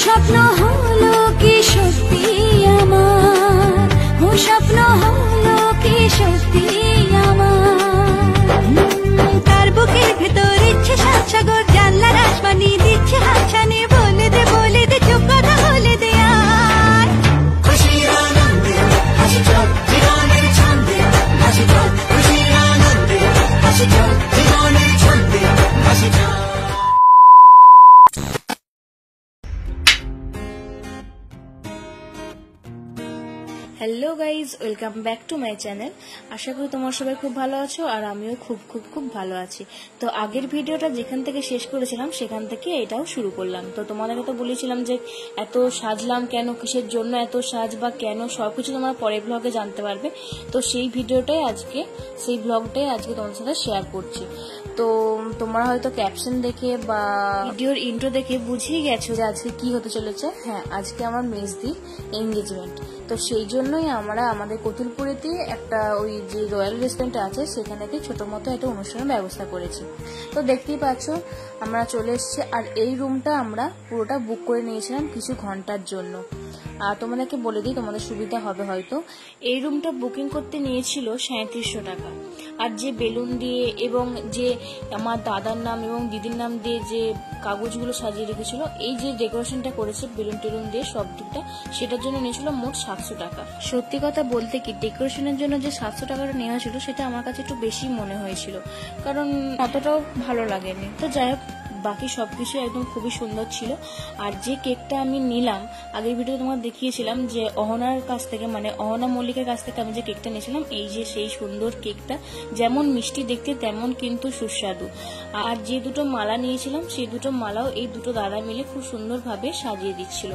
স্বপ্ন হলো কি সত্যি আমার, ও স্বপ্ন হলো কি সত্যি আমার। তার বুকের ভেতর ইচ্ছে সাত সাগর, জানলার আসমানি দিচ্ছে হাতছানি, বলে দে চুপ কথা বলে দে আর। খুশির আনন্দে হাসি চল জীবনের ছন্দে হাসি চল, খুশির আনন্দে হাসি চল জীবনের ছন্দে হাসি চল। Hello guys, welcome back to my channel. আশা করি তোমার সবাই খুব ভালো আছো আর আমিও খুব খুব খুব ভালো আছি। তো আগের ভিডিওটা যেখান থেকে শেষ করেছিলাম সেখান থেকে এটাও শুরু করলাম। তো তোমাদেরকে তো বলেছিলাম যে এত সাজলাম কেন, কিসের জন্য এত সাজ বা কেন, সবকিছু তোমরা পরের ব্লগে জানতে পারবে। তো সেই ব্লগটাই আজকে তোমাদের সাথে শেয়ার করছি। তো তোমরা হয়তো ক্যাপশন দেখে বা ভিডিওর ইন্ট্রো দেখে বুঝিয়ে গেছো যে আজকে কি হতে চলেছে। হ্যাঁ, আজকে আমার মেজদির এঙ্গেজমেন্ট। তো সেই জন্যই আমরা আমাদের কতুলপুরেতে একটা ওই যে রয়্যাল রেস্টুরেন্ট আছে সেখানে ছোট মতো একটা অনুষ্ঠানের ব্যবস্থা করেছি। তো দেখতেই পাচ্ছ আমরা চলে এসেছি। আর এই রুমটা আমরা পুরোটা বুক করে নিয়েছিলাম কিছু ঘন্টার জন্য। আর তোমাদেরকে বলে দিই, তোমাদের সুবিধা হবে হয়তো। এই রুমটা বুকিং করতে নিয়েছিল 3700 টাকা। আর যে বেলুন দিয়ে এবং যে আমার দাদার নাম এবং দিদির নাম দিয়ে যে কাগজগুলো সাজিয়ে রেখেছিল, এই যে ডেকোরেশনটা করেছে বেলুন টেলুন দিয়ে সব দিকটা, সেটার জন্য নিয়েছিল মোট 700 টাকা। সত্যি কথা বলতে কি, ডেকোরেশনের জন্য যে 700 টাকাটা নেওয়া ছিল সেটা আমার কাছে একটু বেশি মনে হয়েছিল, কারণ অতটাও ভালো লাগেনি। তো যাই হোক, বাকি সবকিছু একদম খুবই সুন্দর ছিল। আর যে কেকটা আমি নিলাম, আগের ভিডিও তোমাকে দেখিয়েছিলাম যে অহনার কাছ থেকে, মানে অহনা মল্লিকের কাছ থেকে আমি যে কেকটা নিয়েছিলাম, এই যে সেই সুন্দর কেকটা, যেমন মিষ্টি দেখতে তেমন কিন্তু সুস্বাদু। আর যে দুটো মালা নিয়েছিলাম সেই দুটো মালাও এই দুটো দাদা মিলে খুব সুন্দরভাবে সাজিয়ে দিচ্ছিল।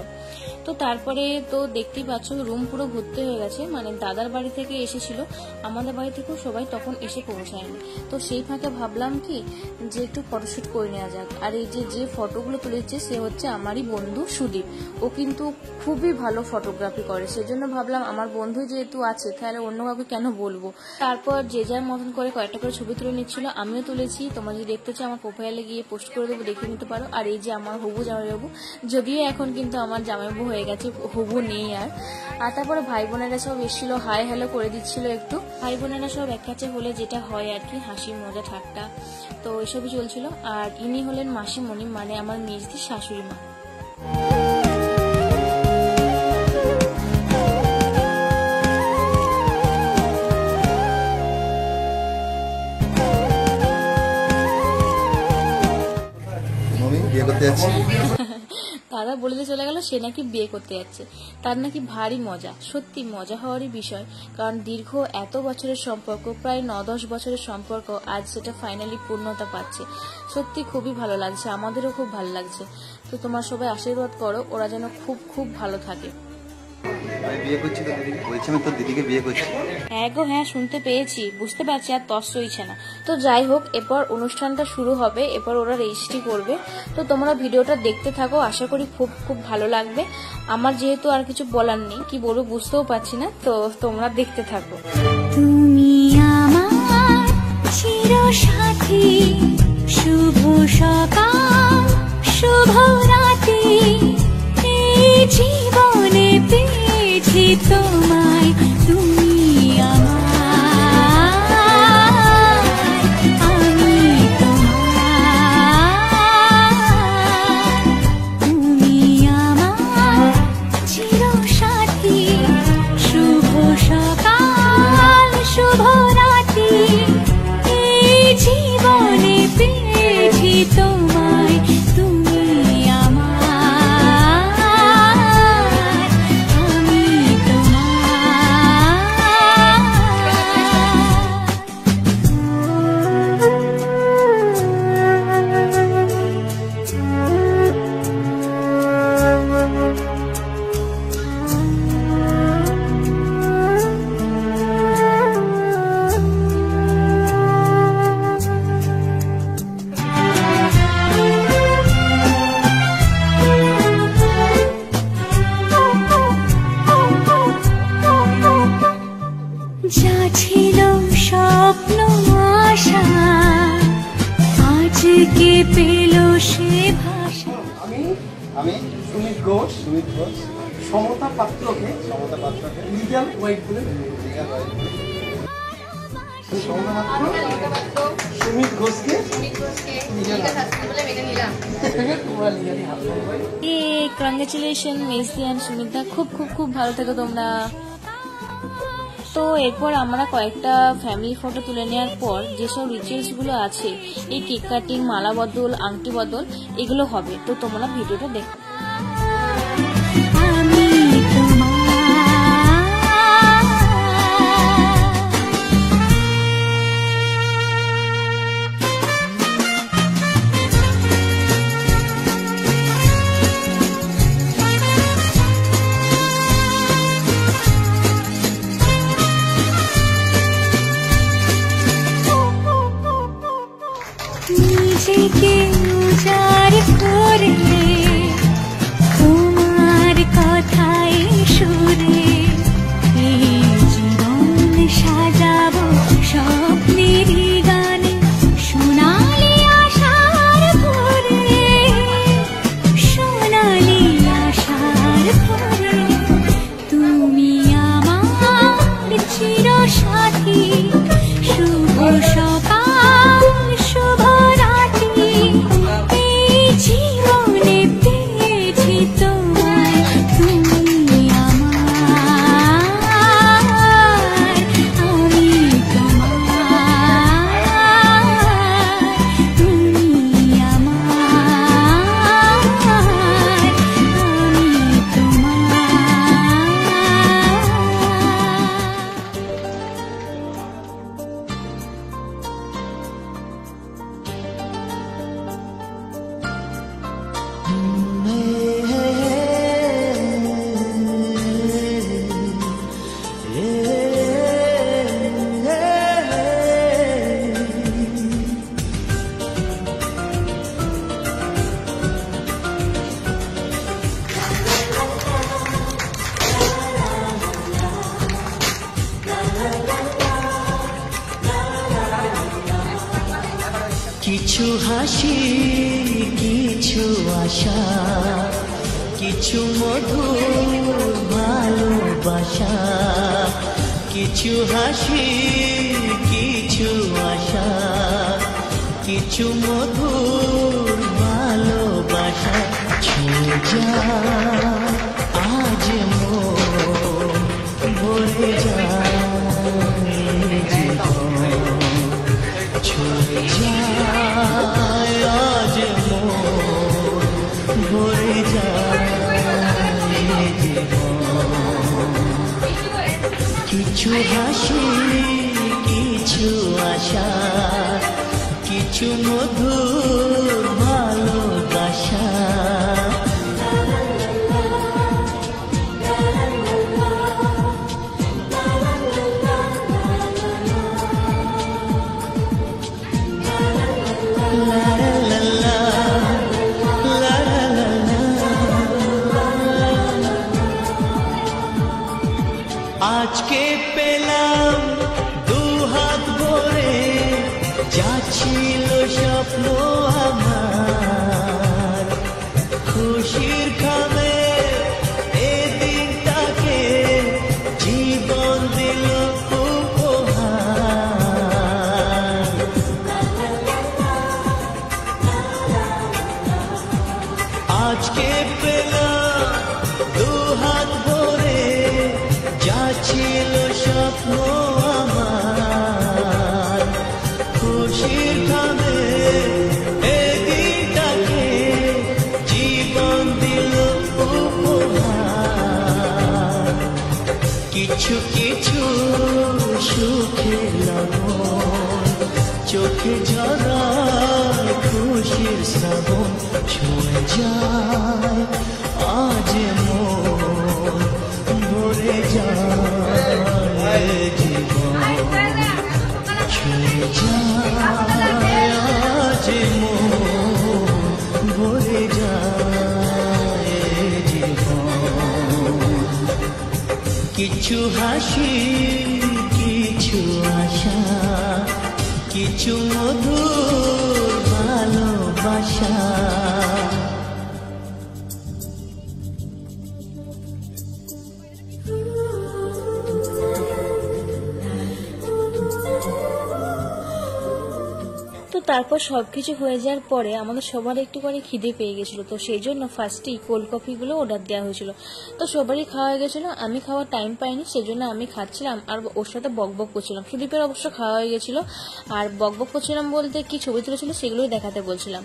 তো তারপরে তো দেখতেই পাচ্ছ রুম পুরো ভর্তি হয়ে গেছে, মানে দাদার বাড়ি থেকে এসেছিল, আমাদের বাড়ি থেকেও সবাই তখন এসে পৌঁছায়নি। তো সেই ফাঁকে ভাবলাম কি যে একটু ফটোশুট করে নেওয়া যাক। আর এই যে ফটোগুলো তুলেছে সে হচ্ছে আমারই বন্ধু সুদীপ। ও কিন্তু খুবই ভালো ফটোগ্রাফি করে, সেজন্য ভাবলাম আমার বন্ধু যেহেতু আছে তাহলে অন্য কাউকে কেন বলবো। তারপর যে যার মতন করে কয়েকটা করে ছবি তুলে নিচ্ছিল, আমিও তুলেছি। তোমরা যদি দেখতে চাও আমার প্রোফাইলে গিয়ে পোস্ট করে দেবো, দেখে নিতে পারো। আর এই যে আমার হবু জামাইবাবু, যদিও এখন কিন্তু আমার জামাইবাবু হয়ে গেছে, হবু নেই আর। তারপরে ভাই বোনেরা সব এসেছিল, হাই হ্যালো করে দিচ্ছিল একটু। ভাই বোনেরা সব এক কাছে হলে যেটা হয় আর কি, হাসি মজা ঠাট্টা, তো এসবই চলছিল। আর ইনি হলেন মাসিমণি, মানে আমার মেজদির শাশুড়ি মা। দাদা বলে চলে গেল সে নাকি বিয়ে করতে যাচ্ছে, তার নাকি ভারী মজা। সত্যি মজা হওয়ারই বিষয়, কারণ দীর্ঘ এত বছরের সম্পর্ক, প্রায় 9-10 বছরের সম্পর্ক, আজ সেটা ফাইনালি পূর্ণতা পাচ্ছে। সত্যি খুবই ভালো লাগছে, আমাদেরও খুব ভালো লাগছে। তো তোমার সবাই আশীর্বাদ করো ওরা যেন খুব খুব ভালো থাকে। হ্যাঁ গো হ্যাঁ, শুনতে পেয়েছি, বুঝতে পারছি, আর তস সইছে না। তো যাই হোক, এরপর অনুষ্ঠানটা শুরু হবে, এরপর ওরা রেজিস্ট্রি করবে। তো তোমরা ভিডিওটা দেখতে থাকো, আশা করি খুব খুব ভালো লাগবে। আমার যেহেতু আর কিছু বলার নেই, কি বলবো বুঝতেও পারছি না, তো তোমরা দেখতে থাকো। তুমি আমার চিরসাথী, শুভ সকাল শুভ রাতি, এই জীবনে পেয়েছি তোমায়, তুমি আমার, আমি তোমার। তুমি আমার চিরসাথী, শুভ সকাল শুভ রাতি, এই জীবনে পেয়েছি তোমায়, তুমি আমার, আমি যা ছিল স্বপ্ন আশা, আজকে পেল সে ভাষা। আমি সুমিত ঘোষ সমতা পাত্রকে লিগ্যাল ওয়াইফ বলে সুমিত ঘোষকে কংগ্রেচুলেশন মেসদি অ্যান্ড সুমিতা, খুব খুব খুব ভালো থেকো তোমরা। তো এরপর আমরা কয়েকটা ফ্যামিলি ফটো তুলে নেওয়ার পর যেসব রিচুয়ালসগুলো আছে, এই কেক কাটিং, মালা বদল, আংটি বদল, এগুলো হবে। তো তোমরা ভিডিওটা দেখো। নিজেকে উজাড় করে তোমার কথায় সুরে এই জীবন সাজাবো স্বপ্নেরই গানে, সোনালি আশার ভরে, সোনালি আশার ভরে। তুমি আমার চিরসাথী, শুভ সকাল শুভ রাত্রি, এই জীবনে পেয়েছি তোমায়, তুমি আমার, আমি তোমার, তুমি আমার, আমি কিছু হাসি, কিছু আশা, কিছু মধুর ভালোবাসা, কিছু হাসি, কিছু আশা, কিছু মধুর ভালোবাসা, ছুঁয়ে যায় আজ মন ভরে যায় জীবন, ছুঁয়ে যায় আজ মন ভরে যায় জীবন। কিছু হাসি, কিছু আশা, কিছু মধুর ভালোবাসা, আজকে পেলাম দুহাত ভরে, যাচ্ছিল স্বপ্ন আমার, খুশির খামে এ দিনটাকে জীবন দিল উপহার। আজকে পেলাম দুহাত ভরে, যাচ্ছিল স্বপ্ন আমার, খুশির খামে এ দিনটাকে জীবন দিল উপহার। কিছু কিছু সুখে লগন, চোখে ঝরায় খুশির শ্রাবণ, ছুঁয়ে যায় আজ মন ভরে যায় জীবন, ছুঁয়ে যায় আজ মন ভরে যায় জীবন। কিছু হাসি, কিছু আশা, কিছু মধুর ভালোবাসা। তো তারপর সবকিছু হয়ে যাওয়ার পরে আমাদের সবার একটু করে খিদে পেয়ে গেছিল, তো সেই জন্য ফার্স্টেই কোল্ড কফিগুলো অর্ডার দেওয়া হয়েছিল। তো সবারই খাওয়া হয়ে গেছিলো, আমি খাওয়ার টাইম পাইনি, সেজন্য আমি খাচ্ছিলাম আর ওর সাথে বকবক করছিলাম। সুদীপের অবশ্য খাওয়া হয়ে গেছিল, আর বকবক করছিলাম বলতে কি ছবি তুলেছিল সেগুলোই দেখাতে বলছিলাম।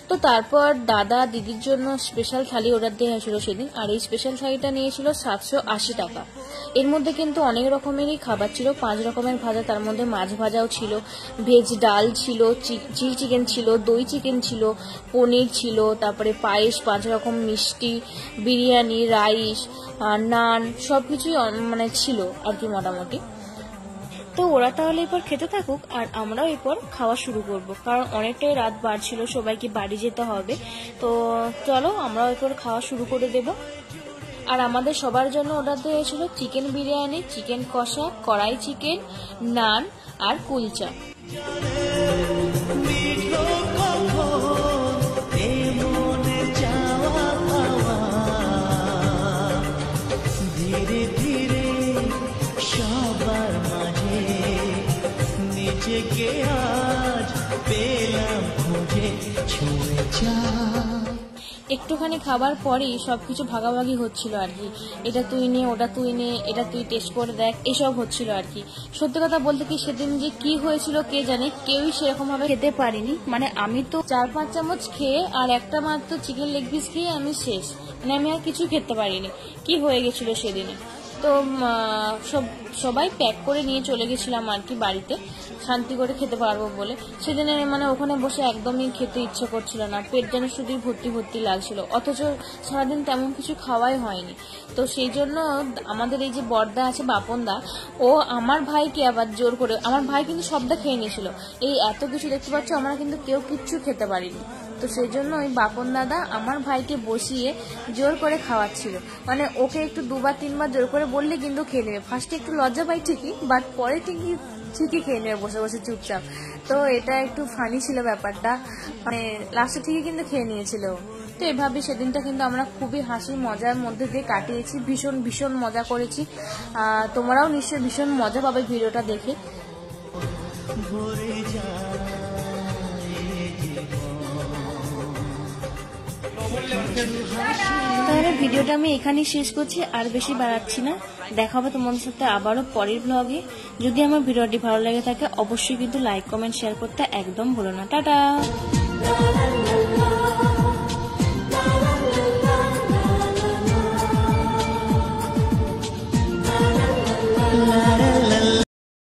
তো তারপর দাদা দিদির জন্য স্পেশাল থালি অর্ডার দেওয়া হয়েছিল সেদিন, আর এই স্পেশাল থালিটা নিয়েছিল 780 টাকা। এর মধ্যে কিন্তু অনেক রকমেরই খাবার ছিল, 5 রকমের ভাজা, তার মধ্যে মাছ ভাজাও ছিল, ভেজ ডাল ছিল, চিলি চিকেন ছিল, দই চিকেন ছিল, পনির ছিল, তারপরে পায়েস, 5 রকম মিষ্টি, বিরিয়ানি, রাইস, নান, সবকিছুই মানে ছিল আর কি মোটামুটি। তো ওরা তাহলে এরপর খেতে থাকুক আর আমরাও এরপর খাওয়া শুরু করব, কারণ অনেকটাই রাত বাড়ছিল, সবাইকে বাড়ি যেতে হবে। তো চলো আমরাও এরপর খাওয়া শুরু করে দেব। আর আমাদের সবার জন্য অর্ডার দেওয়া হয়েছিল চিকেন বিরিয়ানি, চিকেন কষা, কড়াই চিকেন, নান আর কুলচা। ধীরে ধীরে সবার মাঝে নিজেকে আজ পেলাম খুঁজে, ছুঁয়ে যায়। একটুখানি খাবার পরেই সবকিছু ভাগাভাগি হচ্ছিল আর কি, এটা তুই নে, ওটা তুই নে, এটা তুই টেস্ট করে দেখ, এসব হচ্ছিল আর কি। সত্যি কথা বলতে কি সেদিন যে কি হয়েছিল কে জানে, কেউই সেরকম ভাবে খেতে পারিনি। মানে আমি তো 4-5 চামচ খেয়ে আর একটা মাত্র চিকেন লেগ পিস খেয়ে আমি শেষ, মানে আমি আর কিছু খেতে পারিনি। কি হয়ে গেছিল সেদিনে। তো সবাই প্যাক করে নিয়ে চলে গেছিলাম আর কি বাড়িতে, শান্তি করে খেতে পারবো বলে। সেদিনে মানে ওখানে বসে একদমই খেতে ইচ্ছে করছিল না, পেট যেন শুধু ভর্তি ভর্তি লাগছিল, অথচ সারাদিন তেমন কিছু খাওয়াই হয়নি। তো সেই জন্য আমাদের এই যে বড়দা আছে বাপনদা, ও আমার ভাইকে আবার জোর করে, আমার ভাই কিন্তু সবটা খেয়ে নিয়েছিল, এই এত কিছু দেখতে পাচ্ছ আমরা কিন্তু কেউ কিচ্ছু খেতে পারিনি। তো সেই জন্য ওই বাপন দাদা আমার ভাইকে বসিয়ে জোর করে খাওয়াচ্ছিল, মানে ওকে একটু 2-3 জোর করে বললে কিন্তু খেয়ে নেবে। ফার্স্টে একটু লজ্জা পাই ঠিকই, বাট পরে ঠিকই খেয়ে নেবে বসে বসে চুপচাপ। তো এটা একটু ফানি ছিল ব্যাপারটা, মানে লাস্টে ঠিকই কিন্তু খেয়ে নিয়েছিল। তো এভাবে সেদিনটা কিন্তু আমরা খুবই হাসি মজার মধ্যে দিয়ে কাটিয়েছি, ভীষণ ভীষণ মজা করেছি। তোমরাও নিশ্চয়ই ভীষণ মজা পাবে ভিডিওটা দেখে। তাহলে ভিডিওটা আমি এখানেই শেষ করছি, আর বেশি বাড়াচ্ছি না। দেখা হবে তোমাদের সাথে আবারও পরের ব্লগে। যদি আমার ভিডিওটি ভালো লেগে থাকে অবশ্যই কিন্তু লাইক, কমেন্ট, শেয়ার করতে একদম ভুলো না। টাটা।